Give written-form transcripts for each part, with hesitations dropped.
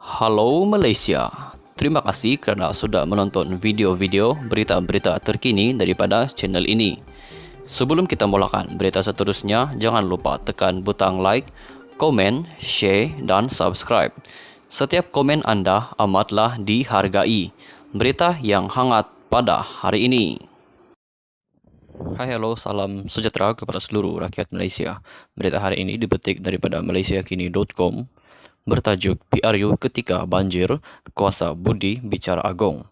Halo Malaysia, terima kasih kerana sudah menonton video-video berita-berita terkini daripada channel ini. Sebelum kita mulakan berita seterusnya, jangan lupa tekan butang like, komen, share dan subscribe. Setiap komen anda amatlah dihargai. Berita yang hangat pada hari ini. Hai, halo, salam sejahtera kepada seluruh rakyat Malaysia. Berita hari ini dipetik daripada malaysiakini.com. Bertajuk PRU ketika banjir, kuasa Budi bicara Agong.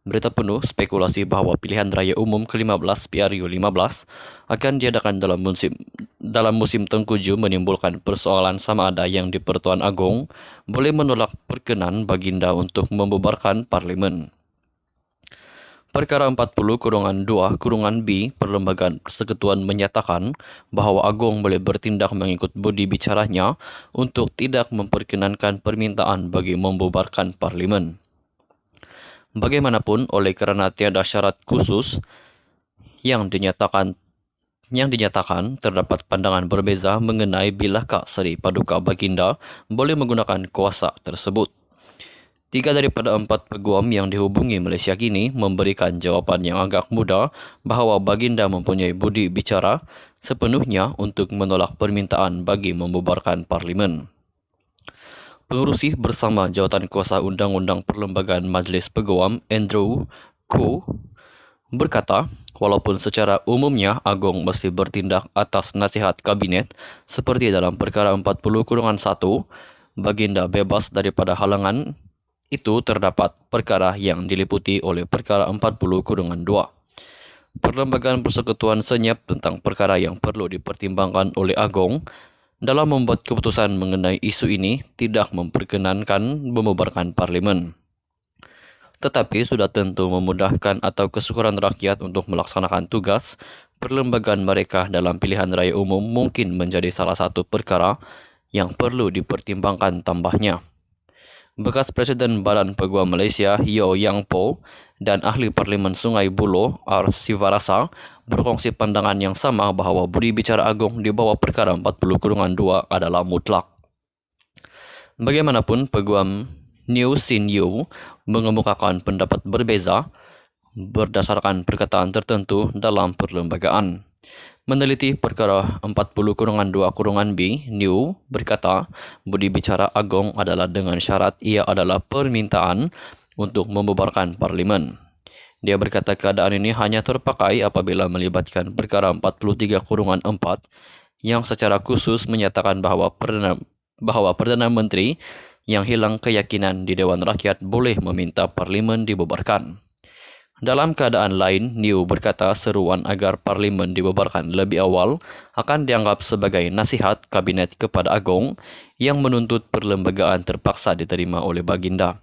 Berita penuh spekulasi bahawa pilihan raya umum ke-15 PRU 15 akan diadakan dalam musim tengkujuh menimbulkan persoalan sama ada yang di-Pertuan Agong boleh menolak perkenan baginda untuk membubarkan parlimen. Perkara 40-2-B Perlembagaan Persekutuan menyatakan bahawa Agong boleh bertindak mengikut budi bicaranya untuk tidak memperkenankan permintaan bagi membubarkan parlimen. Bagaimanapun, oleh kerana tiada syarat khusus yang dinyatakan terdapat pandangan berbeza mengenai bilakah Seri Paduka Baginda boleh menggunakan kuasa tersebut. 3 daripada 4 peguam yang dihubungi Malaysia Kini memberikan jawapan yang agak mudah bahawa baginda mempunyai budi bicara sepenuhnya untuk menolak permintaan bagi membubarkan parlimen. Pengurusi bersama Jawatan Kuasa Undang-Undang Perlembagaan Majlis Peguam Andrew Khoo berkata, walaupun secara umumnya Agong mesti bertindak atas nasihat kabinet seperti dalam perkara 40-1, baginda bebas daripada halangan itu terdapat perkara yang diliputi oleh perkara 40-2. Perlembagaan Persekutuan senyap tentang perkara yang perlu dipertimbangkan oleh Agong dalam membuat keputusan mengenai isu ini tidak memperkenankan membubarkan parlimen. Tetapi sudah tentu memudahkan atau kesyukuran rakyat untuk melaksanakan tugas perlembagaan mereka dalam pilihan raya umum mungkin menjadi salah satu perkara yang perlu dipertimbangkan tambahnya. Bekas Presiden Badan Peguam Malaysia Yeo Yang Po dan Ahli Parlimen Sungai Buloh R. Sivarasa berkongsi pandangan yang sama bahawa budi bicara Agong di bawah perkara 40-2 adalah mutlak. Bagaimanapun, Peguam New Sin Yew mengemukakan pendapat berbeza berdasarkan perkataan tertentu dalam perlembagaan. Meneliti perkara 40-2-B, New berkata, budi bicara Agong adalah dengan syarat ia adalah permintaan untuk membubarkan parlimen. Dia berkata keadaan ini hanya terpakai apabila melibatkan perkara 43-4 yang secara khusus menyatakan bahawa Perdana Menteri yang hilang keyakinan di Dewan Rakyat boleh meminta parlimen dibubarkan. Dalam keadaan lain, New berkata seruan agar parlimen dibubarkan lebih awal akan dianggap sebagai nasihat kabinet kepada Agong yang menuntut perlembagaan terpaksa diterima oleh baginda.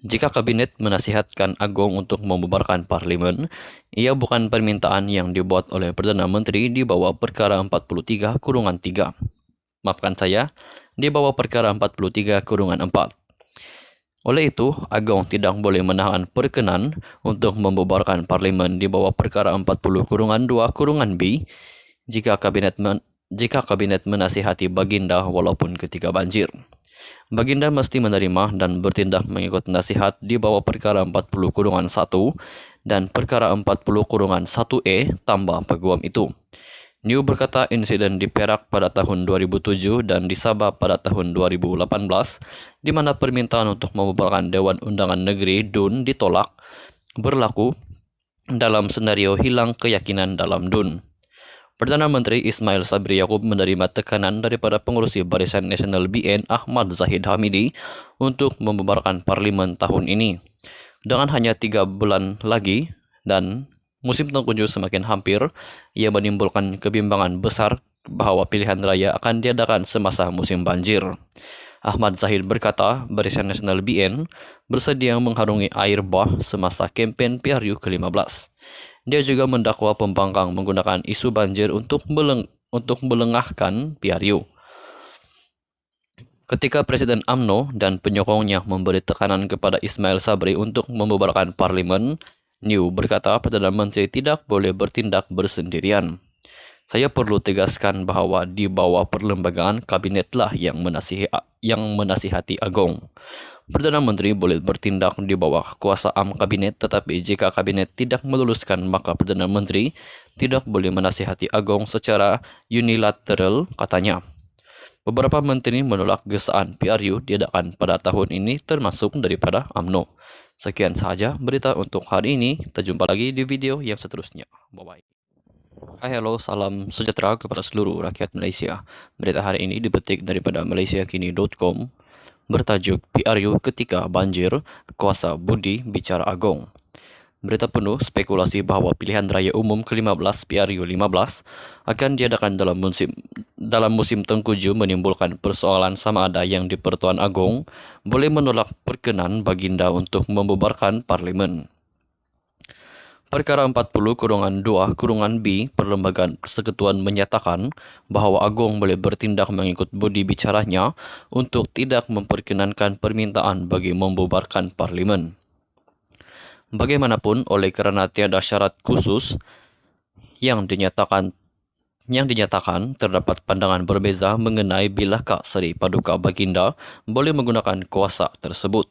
Jika kabinet menasihatkan Agong untuk membubarkan parlimen, ia bukan permintaan yang dibuat oleh Perdana Menteri di bawah perkara 43-3. Maafkan saya, di bawah perkara 43-4. Oleh itu, Agong tidak boleh menahan perkenan untuk membubarkan parlimen di bawah perkara 40-2-B jika kabinet menasihati baginda walaupun ketika banjir. Baginda mesti menerima dan bertindak mengikut nasihat di bawah perkara 40-1 dan perkara 40-1E tambah peguam itu. New berkata insiden di Perak pada tahun 2007 dan di Sabah pada tahun 2018 di mana permintaan untuk membubarkan Dewan Undangan Negeri DUN ditolak berlaku dalam senario hilang keyakinan dalam DUN. Perdana Menteri Ismail Sabri Yaakob menerima tekanan daripada pengurusi Barisan Nasional BN Ahmad Zahid Hamidi untuk membubarkan parlimen tahun ini. Dengan hanya 3 bulan lagi dan musim tengkujuh semakin hampir, ia menimbulkan kebimbangan besar bahawa pilihan raya akan diadakan semasa musim banjir. Ahmad Zahid berkata Barisan Nasional BN bersedia mengharungi air bah semasa kempen PRU ke-15. Dia juga mendakwa pembangkang menggunakan isu banjir untuk melengahkan PRU. Ketika Presiden UMNO dan penyokongnya memberi tekanan kepada Ismail Sabri untuk membubarkan parlimen, New berkata Perdana Menteri tidak boleh bertindak bersendirian. Saya perlu tegaskan bahwa di bawah perlembagaan kabinetlah yang menasihati Agong. Perdana Menteri boleh bertindak di bawah kuasa am kabinet, tetapi jika kabinet tidak meluluskan, maka Perdana Menteri tidak boleh menasihati Agong secara unilateral, katanya. Beberapa menteri menolak gesaan PRU diadakan pada tahun ini, termasuk daripada UMNO. Sekian sahaja berita untuk hari ini. Kita jumpa lagi di video yang seterusnya. Bye-bye. Hai, halo, salam sejahtera kepada seluruh rakyat Malaysia. Berita hari ini dipetik daripada malaysiakini.com bertajuk PRU ketika banjir, kuasa Budi bicara Agong. Berita penuh spekulasi bahawa pilihan raya umum ke-15 PRU 15 akan diadakan dalam musim tengkujuh menimbulkan persoalan sama ada yang di-Pertuan Agong boleh menolak perkenan baginda untuk membubarkan parlimen. Perkara 40-2-B Perlembagaan Persekutuan menyatakan bahawa Agong boleh bertindak mengikut budi bicaranya untuk tidak memperkenankan permintaan bagi membubarkan parlimen. Bagaimanapun, oleh kerana tiada syarat khusus yang dinyatakan terdapat pandangan berbeza mengenai bilakah Seri Paduka Baginda boleh menggunakan kuasa tersebut.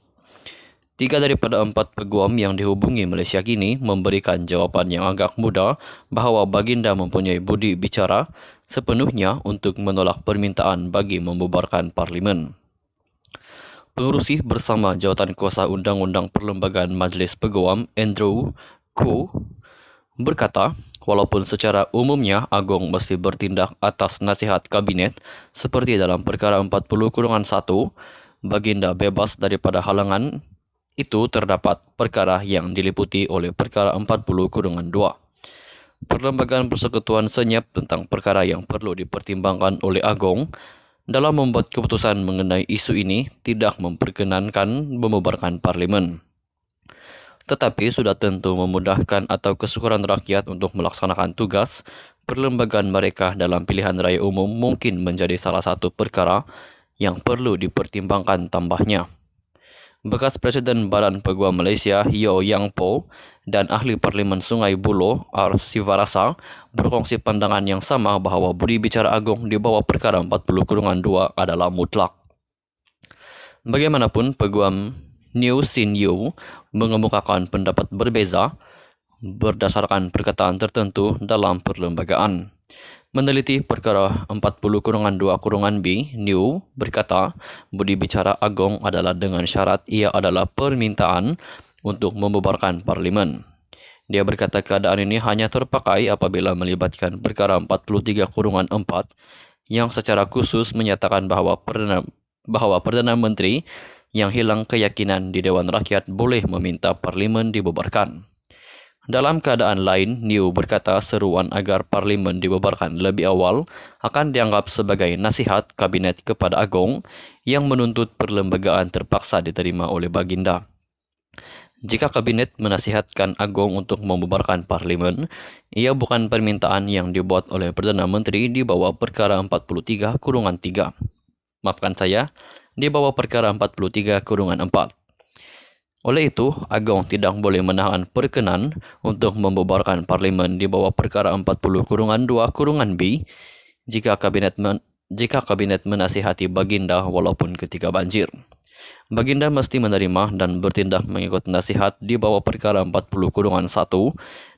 3 daripada 4 peguam yang dihubungi Malaysia Kini memberikan jawapan yang agak mudah bahawa Baginda mempunyai budi bicara sepenuhnya untuk menolak permintaan bagi membubarkan parlimen. Pengurusi bersama Jawatan Kuasa Undang-Undang Perlembagaan Majlis Peguam Andrew Khoo berkata, walaupun secara umumnya Agong mesti bertindak atas nasihat kabinet seperti dalam perkara 40-1, Baginda bebas daripada halangan itu terdapat perkara yang diliputi oleh perkara 40-2. Perlembagaan Persekutuan senyap tentang perkara yang perlu dipertimbangkan oleh Agong dalam membuat keputusan mengenai isu ini tidak memperkenankan membubarkan parlimen. Tetapi sudah tentu memudahkan atau kesukaran rakyat untuk melaksanakan tugas perlembagaan mereka dalam pilihan raya umum mungkin menjadi salah satu perkara yang perlu dipertimbangkan tambahnya. Bekas Presiden Badan Peguam Malaysia Yeo Yang Po dan Ahli Parlimen Sungai Buloh R. Sivarasa berkongsi pandangan yang sama bahawa budi bicara Agong di bawah perkara 40-2 adalah mutlak. Bagaimanapun, Peguam New Sin Yew mengemukakan pendapat berbeza berdasarkan perkataan tertentu dalam perlembagaan. Meneliti perkara 40-2-B, New berkata, budi bicara Agong adalah dengan syarat ia adalah permintaan untuk membubarkan parlimen. Dia berkata keadaan ini hanya terpakai apabila melibatkan perkara 43-4 yang secara khusus menyatakan bahawa Perdana Menteri yang hilang keyakinan di Dewan Rakyat boleh meminta parlimen dibubarkan. Dalam keadaan lain, New berkata seruan agar parlimen dibubarkan lebih awal akan dianggap sebagai nasihat kabinet kepada Agong yang menuntut perlembagaan terpaksa diterima oleh Baginda. Jika kabinet menasihatkan Agong untuk membubarkan parlimen, ia bukan permintaan yang dibuat oleh Perdana Menteri di bawah perkara 43-3. Maafkan saya, di bawah perkara 43-4. Oleh itu, Agong tidak boleh menahan perkenan untuk membubarkan parlimen di bawah perkara 40-2-B jika kabinet menasihati Baginda walaupun ketika banjir. Baginda mesti menerima dan bertindak mengikut nasihat di bawah perkara 40-1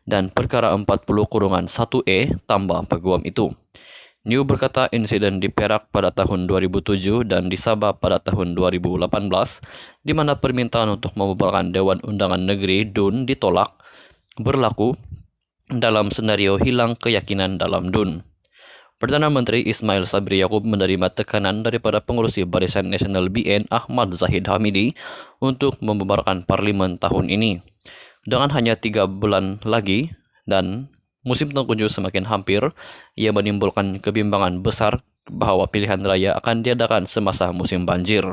dan perkara 40-1E tambah peguam itu. New berkata insiden di Perak pada tahun 2007 dan di Sabah pada tahun 2018 di mana permintaan untuk membubarkan Dewan Undangan Negeri DUN ditolak berlaku dalam senario hilang keyakinan dalam DUN. Perdana Menteri Ismail Sabri Yaakob menerima tekanan daripada pengurusi Barisan Nasional BN Ahmad Zahid Hamidi untuk membubarkan parlimen tahun ini. Dengan hanya 3 bulan lagi dan musim tengkujuh semakin hampir, ia menimbulkan kebimbangan besar bahawa pilihan raya akan diadakan semasa musim banjir.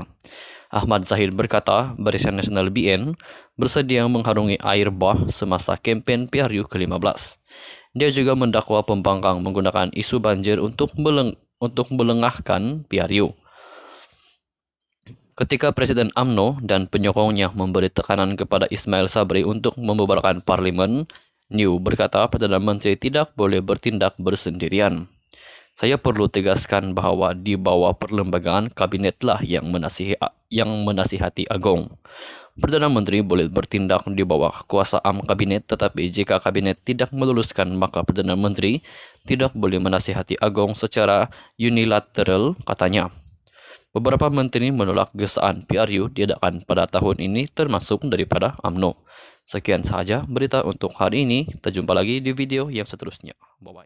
Ahmad Zahid berkata Barisan Nasional BN bersedia mengharungi air bah semasa kempen PRU ke-15. Dia juga mendakwa pembangkang menggunakan isu banjir untuk melengahkan PRU. Ketika Presiden UMNO dan penyokongnya memberi tekanan kepada Ismail Sabri untuk membubarkan parlimen, New berkata Perdana Menteri tidak boleh bertindak bersendirian. Saya perlu tegaskan bahawa di bawah perlembagaan kabinetlah yang menasihati Agong. Perdana Menteri boleh bertindak di bawah kuasa am kabinet, tetapi jika kabinet tidak meluluskan, maka Perdana Menteri tidak boleh menasihati Agong secara unilateral, katanya. Beberapa menteri menolak gesaan PRU diadakan pada tahun ini, termasuk daripada UMNO. Sekian sahaja berita untuk hari ini. Kita jumpa lagi di video yang seterusnya. Bye-bye.